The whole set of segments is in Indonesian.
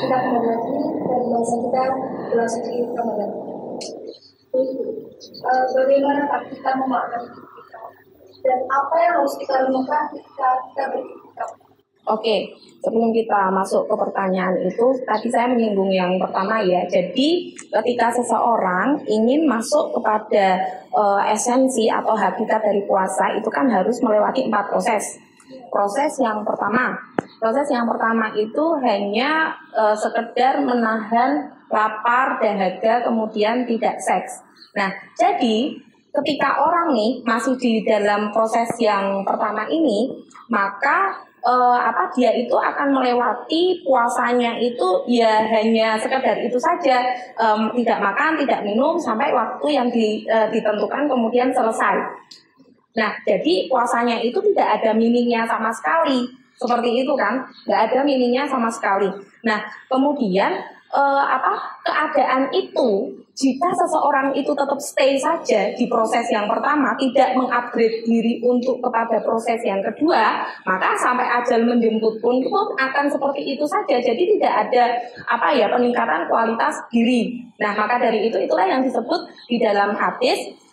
kita kembali lagi dari bahasa kita Memasuki Ramadan. Bagaimana kita memaknai itikaf dan apa yang harus kita renungkan ketika kita beritikaf? Oke, sebelum kita masuk ke pertanyaan itu, tadi saya menyinggung yang pertama ya. Jadi ketika seseorang ingin masuk kepada esensi atau hakikat dari puasa, itu kan harus melewati 4 proses. Proses yang pertama itu hanya sekedar menahan lapar, dahaga, kemudian tidak seks. Nah, jadi ketika orang nih masih di dalam proses yang pertama ini, maka dia itu akan melewati puasanya itu ya hanya sekedar itu saja, tidak makan, tidak minum sampai waktu yang ditentukan kemudian selesai. Nah, jadi puasanya itu tidak ada mininya sama sekali, seperti itu kan, nggak ada mininya sama sekali. Nah, kemudian keadaan itu, jika seseorang itu tetap stay saja di proses yang pertama, tidak mengupgrade diri untuk kepada proses yang kedua, maka sampai ajal menjemput pun akan seperti itu saja. Jadi tidak ada peningkatan kualitas diri. Nah, maka dari itu itulah yang disebut di dalam hadis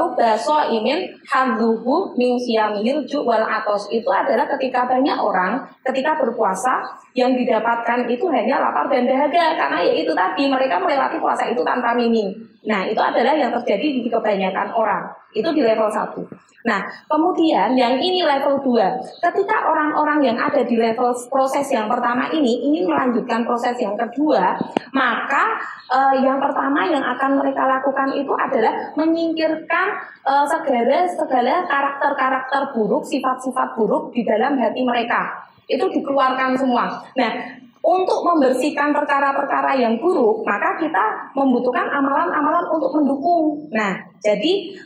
rubba shaimin hadzuhu min siyamihil ju' wal atos. Itu adalah ketika banyak orang ketika berpuasa yang didapatkan itu hanya lapar dan dahaga, karena ya itu tadi mereka melewati puasa itu tanpa minim. Nah, itu adalah yang terjadi di kebanyakan orang. Itu di level 1. Nah, kemudian yang ini level 2. Ketika orang-orang yang ada di level proses yang pertama ini ingin melanjutkan proses yang kedua, maka yang pertama yang akan mereka lakukan itu adalah menyingkirkan segala karakter-karakter buruk, sifat-sifat buruk di dalam hati mereka. Itu dikeluarkan semua. Nah, untuk membersihkan perkara-perkara yang buruk, maka kita membutuhkan amalan-amalan untuk mendukung. Nah, jadi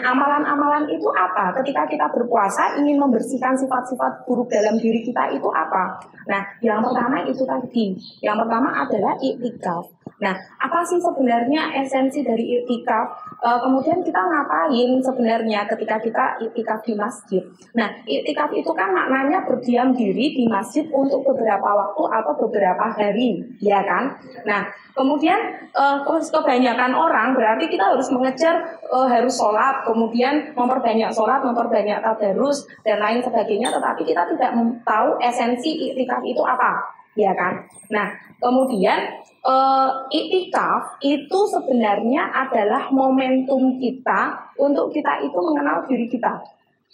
amalan-amalan itu apa? Ketika kita berpuasa ingin membersihkan sifat-sifat buruk dalam diri kita itu apa? Nah, yang pertama itu tadi. Yang pertama adalah iktikaf. Nah, apa sih sebenarnya esensi dari iktikaf? Kemudian kita ngapain sebenarnya ketika kita iktikaf di masjid? Nah, iktikaf itu kan maknanya berdiam diri di masjid untuk beberapa waktu atau beberapa hari, ya kan? Nah, kemudian kebanyakan orang berarti kita harus mengejar harus sholat, kemudian memperbanyak sholat, memperbanyak tadarus dan lain sebagainya, tetapi kita tidak tahu esensi iktikaf itu apa, ya kan? Nah, kemudian iktikaf itu sebenarnya adalah momentum kita untuk kita itu mengenal diri kita.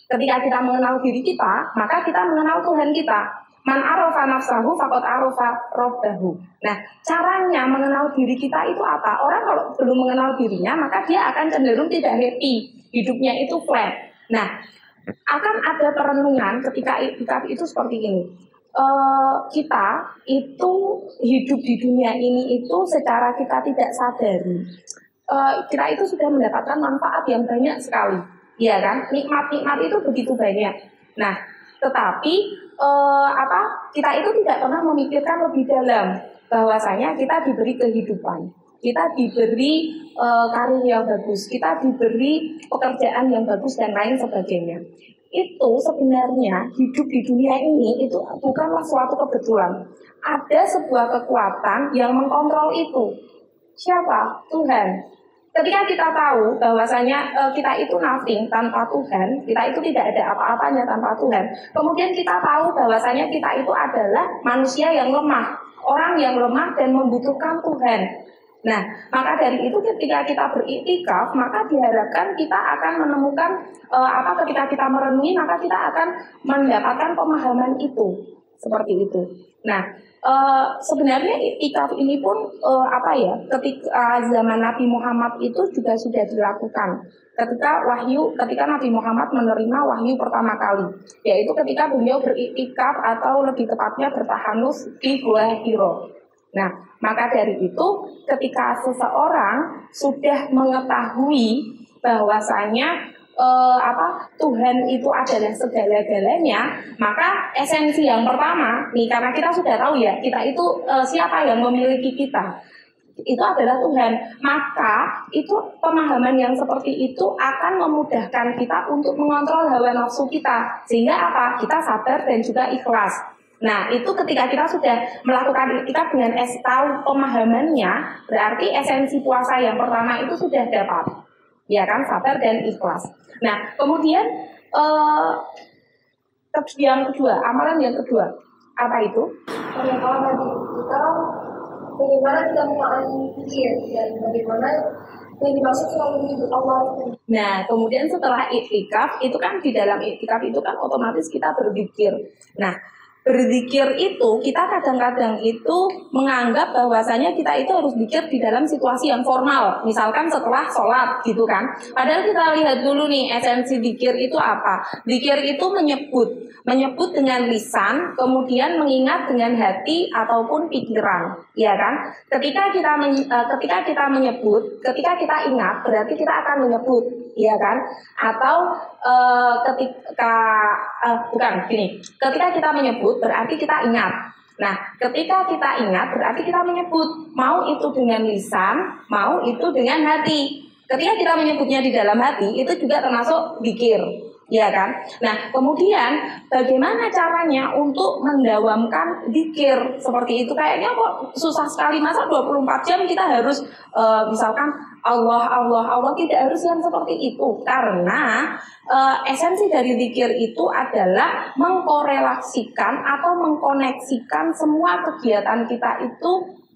Ketika kita mengenal diri kita, maka kita mengenal Tuhan kita. Man arafa nafsahu faqad arafa rabbahu. Nah, caranya mengenal diri kita itu apa? Orang kalau belum mengenal dirinya, maka dia akan cenderung tidak happy. Hidupnya itu flat. Nah, akan ada perenungan ketika iktikaf itu seperti ini. Kita itu hidup di dunia ini itu secara kita tidak sadari, kita itu sudah mendapatkan manfaat yang banyak sekali, ya kan? Nikmat-nikmat itu begitu banyak. Nah, tetapi kita itu tidak pernah memikirkan lebih dalam bahwasanya kita diberi kehidupan, kita diberi karir yang bagus, kita diberi pekerjaan yang bagus dan lain sebagainya. Itu sebenarnya hidup di dunia ini itu bukanlah suatu kebetulan. Ada sebuah kekuatan yang mengkontrol itu. Siapa? Tuhan. Ketika kita tahu bahwasanya kita itu nothing tanpa Tuhan, kita itu tidak ada apa-apanya tanpa Tuhan. Kemudian kita tahu bahwasanya kita itu adalah manusia yang lemah, orang yang lemah dan membutuhkan Tuhan. Nah, maka dari itu ketika kita beriktikaf, maka diharapkan kita akan menemukan ketika kita merenungi, maka kita akan mendapatkan pemahaman itu, seperti itu. Nah, sebenarnya iktikaf ini pun ketika zaman Nabi Muhammad itu juga sudah dilakukan. Ketika Nabi Muhammad menerima wahyu pertama kali, yaitu ketika beliau beriktikaf atau lebih tepatnya bertahanus di Gua Hiro. Nah, maka dari itu ketika seseorang sudah mengetahui bahwasanya Tuhan itu adalah segala-galanya, maka esensi yang pertama nih, karena kita sudah tahu ya kita itu siapa yang memiliki kita, itu adalah Tuhan, maka itu pemahaman yang seperti itu akan memudahkan kita untuk mengontrol hawa nafsu kita, sehingga kita sabar dan juga ikhlas. Nah, itu ketika kita sudah melakukan iktikaf dengan tahu pemahamannya, berarti esensi puasa yang pertama itu sudah dapat. Ya kan, sabar dan ikhlas. Nah, kemudian yang kedua, amalan yang kedua, apa itu? Yang kalau tadi kita bagaimana kita memahami pikir dan bagaimana yang dimaksud selalu menyebut Allah. Nah, kemudian setelah iktikaf, itu kan di dalam iktikaf itu kan otomatis kita berzikir. Nah, berzikir itu kita kadang-kadang itu menganggap bahwasanya kita itu harus zikir di dalam situasi yang formal, misalkan setelah sholat gitu kan. Padahal kita lihat dulu nih esensi zikir itu apa. Zikir itu menyebut dengan lisan, kemudian mengingat dengan hati ataupun pikiran, ya kan? Ketika kita menyebut, ketika kita ingat, berarti kita akan menyebut, ya kan? Atau ketika kita menyebut berarti kita ingat. Nah, ketika kita ingat berarti kita menyebut, mau itu dengan lisan, mau itu dengan hati. Ketika kita menyebutnya di dalam hati, itu juga termasuk zikir, ya kan? Nah, kemudian bagaimana caranya untuk mendawamkan zikir seperti itu? Kayaknya kok susah sekali, masa 24 jam kita harus misalkan Allah, tidak harus yang seperti itu. Karena esensi dari zikir itu adalah mengkorelasikan atau mengkoneksikan semua kegiatan kita itu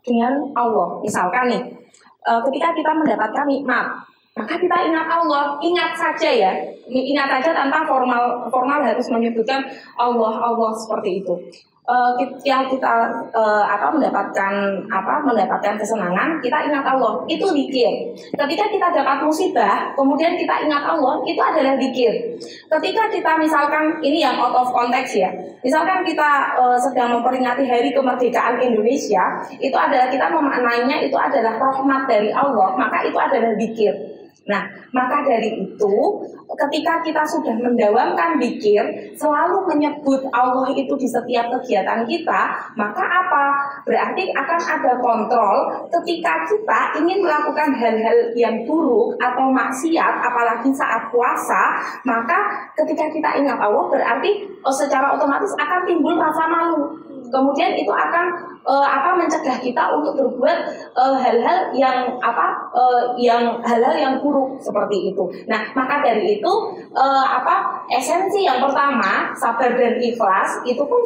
dengan Allah. Misalkan nih, ketika kita mendapatkan nikmat, maka kita ingat Allah, ingat saja tanpa formal harus menyebutkan Allah seperti itu. Ketika kita mendapatkan kesenangan, kita ingat Allah, itu zikir. Ketika kita dapat musibah, kemudian kita ingat Allah, itu adalah zikir. Ketika kita misalkan, ini yang out of context ya, misalkan kita sedang memperingati hari kemerdekaan Indonesia, itu adalah kita memaknainya itu adalah rahmat dari Allah, maka itu adalah zikir. Nah, maka dari itu ketika kita sudah mendawamkan zikir, selalu menyebut Allah itu di setiap kegiatan kita, maka apa? Berarti akan ada kontrol ketika kita ingin melakukan hal-hal yang buruk atau maksiat, apalagi saat puasa, maka ketika kita ingat Allah berarti secara otomatis akan timbul rasa malu. Kemudian itu akan mencegah kita untuk berbuat hal-hal yang buruk seperti itu. Nah, maka dari itu esensi yang pertama, sabar dan ikhlas itu pun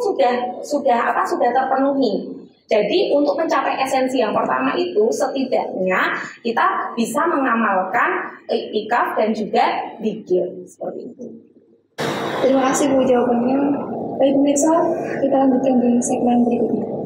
sudah terpenuhi. Jadi untuk mencapai esensi yang pertama itu setidaknya kita bisa mengamalkan iktikaf dan juga zikir seperti itu. Terima kasih Bu jawabannya. Baik pemirsa, kita lanjutkan di segmen berikutnya.